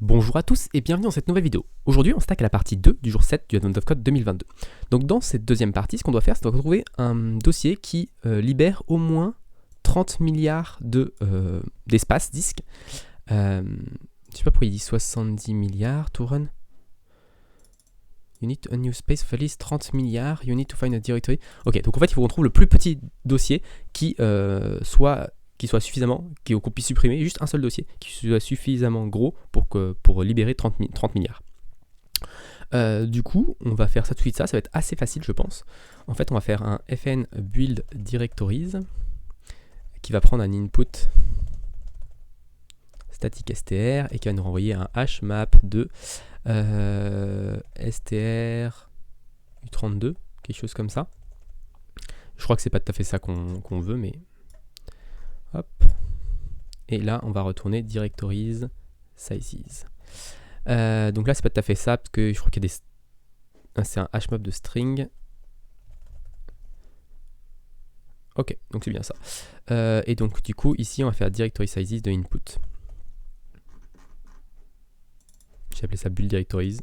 Bonjour à tous et bienvenue dans cette nouvelle vidéo. Aujourd'hui, on s'attaque à la partie 2 du jour 7 du Advent of Code 2022. Donc dans cette deuxième partie, ce qu'on doit faire, c'est retrouver un dossier qui libère au moins 30 milliards d'espace disque. Je sais pas pourquoi il dit 70 milliards to run. You need a new space of at least 30 milliards. You need to find a directory. Ok, donc en fait, il faut qu'on trouve le plus petit dossier qui soit suffisamment, qu'on puisse supprimer, juste un seul dossier, qui soit suffisamment gros pour libérer 30 milliards. Du coup, on va faire ça tout de suite, ça va être assez facile, je pense. En fait, on va faire un fn build directories qui va prendre un input static str et qui va nous renvoyer un hash map de str u32, quelque chose comme ça. Je crois que c'est pas tout à fait ça qu'on veut, mais hop. Et là, on va retourner directories sizes. Donc là, c'est pas tout à fait ça, parce que je crois qu'il y a c'est un hashmap de string. Ok, donc c'est bien ça. Et donc du coup, ici, on va faire directory sizes de input. J'ai appelé ça build directories.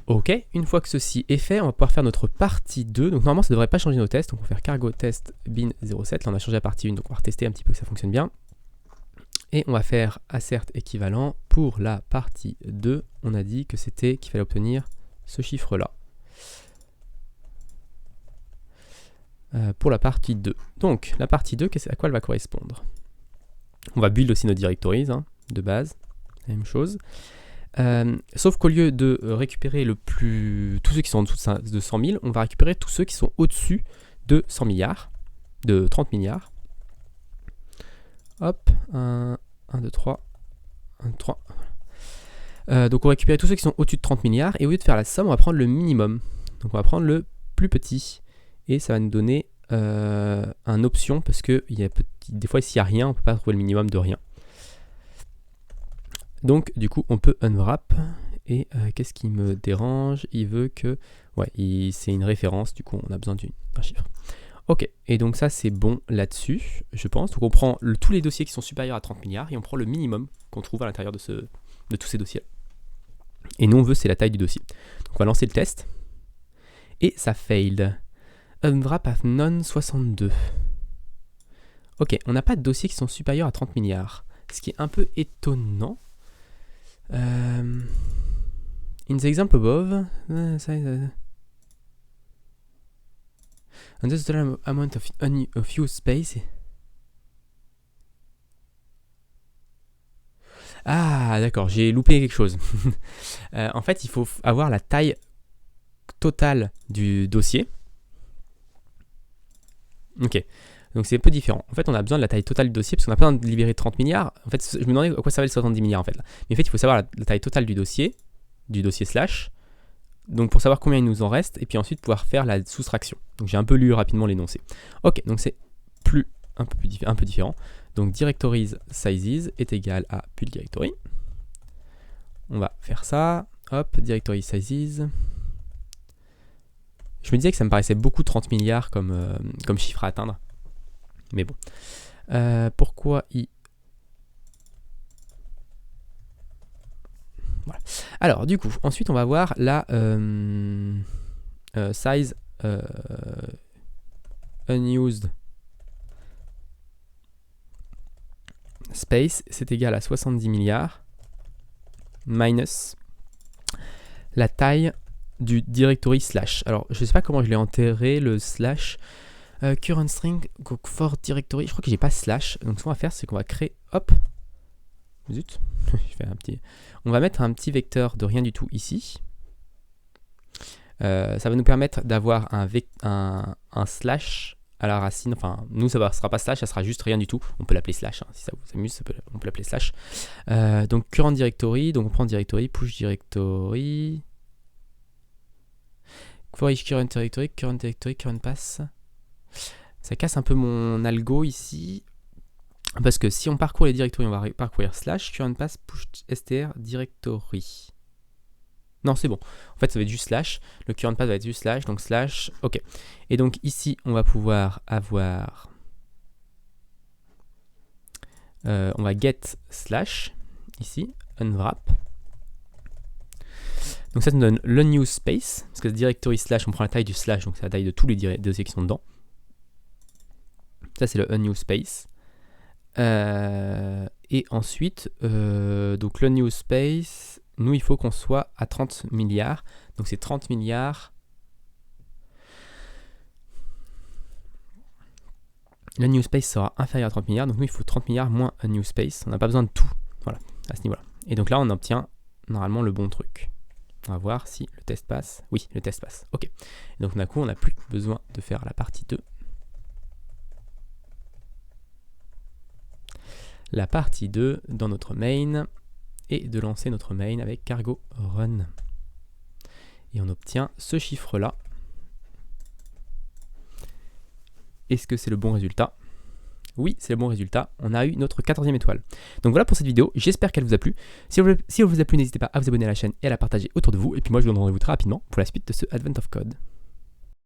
Ok, une fois que ceci est fait, on va pouvoir faire notre partie 2. Donc normalement, ça ne devrait pas changer nos tests. Donc on va faire cargo test bin 07. Là, on a changé la partie 1, donc on va retester un petit peu que ça fonctionne bien. Et on va faire assert équivalent pour la partie 2. On a dit que c'était qu'il fallait obtenir ce chiffre-là. Pour la partie 2. Donc, la partie 2, à quoi elle va correspondre? On va build aussi nos directories, de base. La même chose. Sauf qu'au lieu de récupérer tous ceux qui sont en dessous de 100 000, on va récupérer tous ceux qui sont au-dessus de 100 milliards, de 30 milliards. Hop, 1, 2, 3, 1, 3. Donc on va récupérer tous ceux qui sont au-dessus de 30 milliards, et au lieu de faire la somme, on va prendre le minimum. Donc on va prendre le plus petit, et ça va nous donner un option, parce que des fois, s'il n'y a rien, on ne peut pas trouver le minimum de rien. Donc du coup on peut unwrap et qu'est-ce qui me dérange? Il veut que... Ouais, c'est une référence, du coup on a besoin d'un chiffre. Ok, et donc ça c'est bon là-dessus, je pense. Donc on prend tous les dossiers qui sont supérieurs à 30 milliards et on prend le minimum qu'on trouve à l'intérieur de tous ces dossiers. Et nous on veut c'est la taille du dossier. Donc on va lancer le test. Et ça failed. Unwrap of none 62. Ok, on n'a pas de dossiers qui sont supérieurs à 30 milliards. Ce qui est un peu étonnant. In the example above, and this total amount of use space. Ah, d'accord, j'ai loupé quelque chose. En fait, il faut avoir la taille totale du dossier. Ok. Donc c'est un peu différent. En fait, on a besoin de la taille totale du dossier parce qu'on a pas besoin de libérer 30 milliards. En fait, je me demandais à quoi ça valait 70 milliards en fait. Là. Mais en fait, il faut savoir la taille totale du dossier slash. Donc pour savoir combien il nous en reste et puis ensuite pouvoir faire la soustraction. Donc j'ai un peu lu rapidement l'énoncé. Ok, donc c'est un peu différent. Donc directories sizes est égal à build directory. On va faire ça. Hop, directory sizes. Je me disais que ça me paraissait beaucoup 30 milliards comme chiffre à atteindre. Mais bon. Pourquoi il... Voilà. Alors, du coup, ensuite, on va voir la size unused space, c'est égal à 70 milliards minus la taille du directory slash. Alors, je ne sais pas comment je l'ai enterré, le slash. Current string for directory. Je crois que j'ai pas slash. Donc ce qu'on va faire, c'est qu'on va créer. Hop. Zut. Je fais un petit. On va mettre un petit vecteur de rien du tout ici. Ça va nous permettre d'avoir un slash à la racine. Enfin, nous, ça ne sera pas slash, ça sera juste rien du tout. On peut l'appeler slash. Si ça vous amuse, on peut l'appeler slash. Donc current directory. Donc on prend directory, push directory. For each current directory, current pass. Ça casse un peu mon algo ici, parce que si on parcourt les directories, on va parcourir slash current pass push str directory. Non, c'est bon. En fait, ça va être juste slash. Le current pass va être juste slash, donc slash. Ok. Et donc ici, on va pouvoir avoir... on va get slash. ici, unwrap. Donc ça nous donne l'unused space, parce que le directory slash, on prend la taille du slash, donc c'est la taille de tous les dossiers qui sont dedans. Ça c'est le unused space. Et ensuite, donc l'unused space, nous il faut qu'on soit à 30 milliards. Donc c'est 30 milliards. L'unused space sera inférieur à 30 milliards, donc nous il faut 30 milliards moins unused space. On n'a pas besoin de tout, voilà, à ce niveau-là. Et donc là on obtient normalement le bon truc. On va voir si le test passe. Oui, le test passe. Ok. Et donc d'un coup, on n'a plus besoin de faire la partie 2. La partie 2 dans notre main et de lancer notre main avec cargo run. Et on obtient ce chiffre-là. Est-ce que c'est le bon résultat? Oui, c'est le bon résultat. On a eu notre 14e étoile. Donc voilà pour cette vidéo. J'espère qu'elle vous a plu. Si elle vous a plu, n'hésitez pas à vous abonner à la chaîne et à la partager autour de vous. Et puis moi, je vous donne rendez-vous très rapidement pour la suite de ce Advent of Code.